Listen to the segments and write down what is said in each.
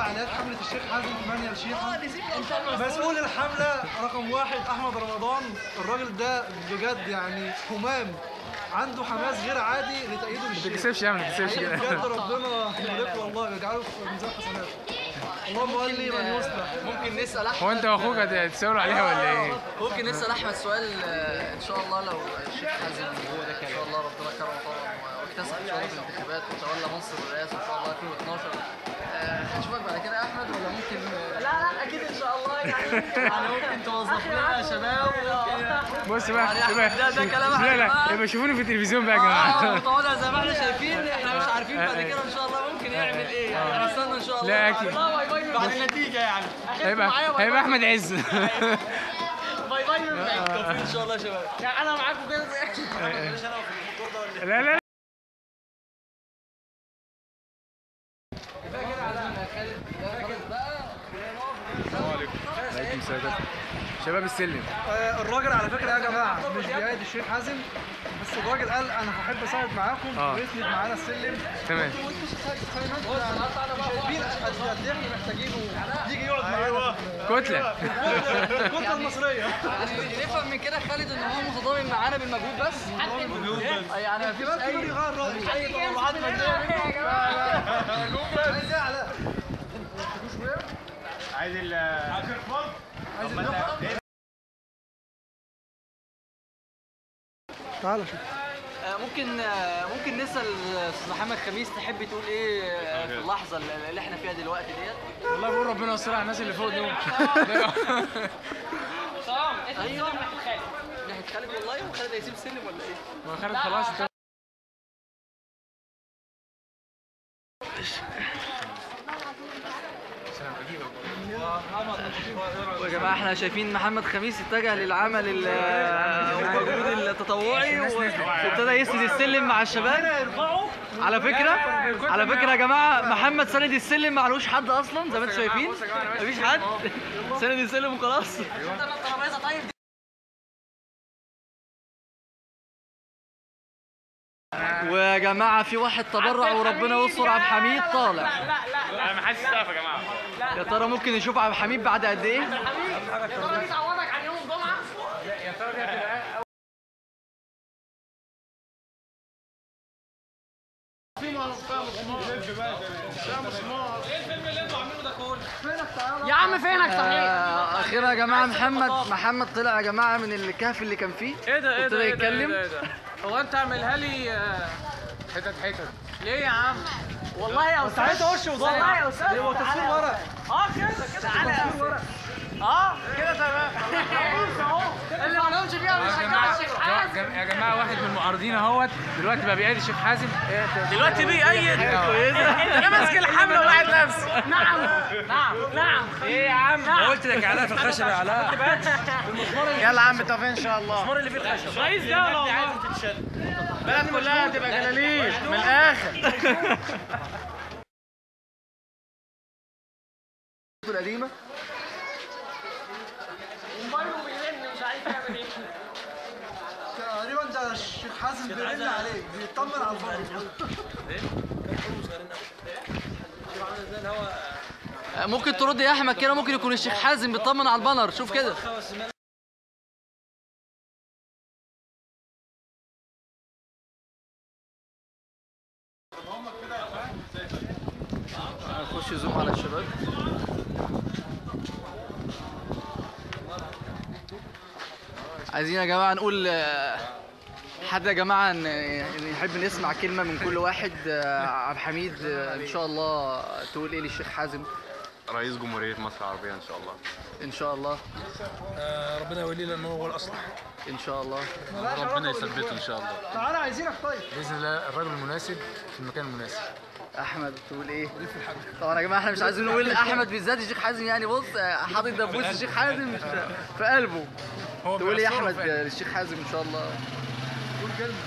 فعاليات حملة الشيخ حازم ثمانية الشيخة. مسؤول الحملة رقم 1 أحمد رمضان. الراجل ده بجد يعني همام، عنده حماس غير عادي لتأييده للشيخ. ما تكسبش يا عم، ما تكسبش كده. بجد ربنا يبارك والله ويجعله في ميزان حسناته. اللهم ولي من يصلح. ممكن نسأل أحمد، هو أنت وأخوك هتساوروا عليها ولا إيه؟ ممكن نسأل أحمد سؤال إن شاء الله لو الشيخ حازم هو ده إن شاء الله ربنا كرمه طبعا واكتسب إن شاء الله في الانتخابات وتولى منصب الرئاسة إن شاء الله 2012، هنشوفك بعد كده يا أحمد ولا ممكن؟ لا اكيد ان شاء الله يعني ممكن توظف لنا يا شباب بص بقى ده كلام أحمد. لا يبقى شوفوني في التلفزيون بقى يا جماعة. متواضع زي ما احنا شايفين، احنا مش عارفين بعد كده ان شاء الله ممكن يعمل ايه يعني، هنستنى ان شاء الله. لا أكيد بعد النتيجة يعني هيبقى أحمد عز. باي باي ان شاء الله يا شباب. يعني انا معاكم كده لا لا عليكم السلام. شباب السلم. الراجل على فكرة يا جماعة مش بيأيد الشيخ حازم، بس الراجل قال أنا هحب أساعد معاكم ويسند معانا السلم. تمام. شايفين قد إيه إحنا محتاجينه يجي يقعد معانا. كتلة. الكتلة المصرية. يعني نفهم من كده خالد ان هو متضامن معانا بالمجهود بس. يعني مفيش اي يغير رأيه. اي تطلعات مادية عايز ال تعالى شوف. ممكن نسال استاذ محمد خميس، تحب تقول ايه في اللحظه اللي احنا فيها دلوقتي ديت؟ والله بقول ربنا يستر على الناس اللي فوق دول. سلام ايوه ناحيه خالد، ناحيه خالد والله. وخالد هيسيب سلم ولا ايه؟ ما خالد خلاص. يا جماعه احنا شايفين محمد خميس اتجه للعمل والمجهود التطوعي وابتدى يسند السلم مع الشباب. على فكره يا جماعه محمد سند السلم معلوش حد اصلا زي ما انتم شايفين، مفيش حد سند السلم وخلاص. ويا جماعه في واحد تبرع وربنا يستر، عبد الحميد طالع. لا ما حدش سقف يا جماعه. يا ترى ممكن نشوف عبد الحميد بعد قد ايه؟ يا ترى دي تعوضك عن يوم الجمعه؟ يا ترى دي هتبقى يا عم فينك صحيح؟ اخيرا يا جماعه محمد طلع يا جماعه من الكهف اللي كان فيه. ايه ده ايه ده وابتدى يتكلم. هو انت عاملها لي حتت ليه يا عم؟ والله يا استاذ تعالى وش وضهر. والله يا استاذ هو تصوير ورق. كده تعالى يا استاذ. كده تمام. اللي ما لهمش فيها مش هيشجعوا الشيخ حازم. يا جماعه واحد من المعارضين اهوت دلوقتي بقى بيأيد الشيخ حازم. دلوقتي بيأيد. انا ماسك الحمله وقاعد نفسي. نعم ايه يا عم؟ قلت لك علاء في الخشب يا علاء. يلا يا عم بالتوفيق ان شاء الله. المسمار اللي فيه الخشب. رئيس دولة والله. البلد كلها هتبقى جلاليب من الاخر. القديمه موبايله بيرن مش عارف يعمل ايه. تقريبا ده الشيخ حازم بيرن عليك بيطمن على الفرد. ممكن ترد يا احمد كده، ممكن يكون الشيخ حازم بيطمن على البانر. شوف كده. نخش زوم على الشباب. عايزين يا جماعه نقول حد يا جماعه ان يحب نسمع كلمه من كل واحد. عبد الحميد ان شاء الله تقول ايه للشيخ حازم؟ رئيس جمهورية مصر العربية إن شاء الله. ان شاء الله. ربنا يولي لنا هو الاصلح. ان شاء الله. ربنا يثبته إن شاء الله. تعالى عايزينك طيب. باذن الله الراجل المناسب في المكان المناسب. احمد تقول ايه؟ طبعا يا جماعه احنا مش عايزين نقول احمد بالذات الشيخ حازم، يعني بص حاطط دبوس الشيخ حازم في قلبه. تقول ايه يا احمد للشيخ حازم ان شاء الله؟ قول كلمه.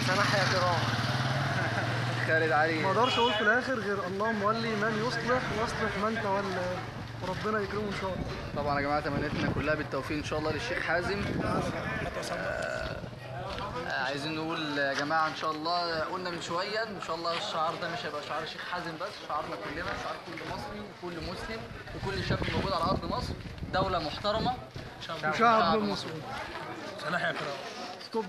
سماح يا كرام. خالد علي. ما اقدرش اقول في الاخر غير اللهم ولي من يصلح واصلح من تولى وربنا يكرمه ان شاء الله. طبعا يا جماعه تمنياتنا كلها بالتوفيق ان شاء الله للشيخ حازم. عايزين نقول يا جماعه ان شاء الله، قلنا من شويه ان شاء الله الشعار ده مش هيبقى شعار الشيخ حازم بس، شعارنا كلنا، شعار كل مصري وكل مسلم وكل شاب موجود على ارض مصر. دوله محترمه وشعب مسؤول. سلاح يا فراوله. ستوب.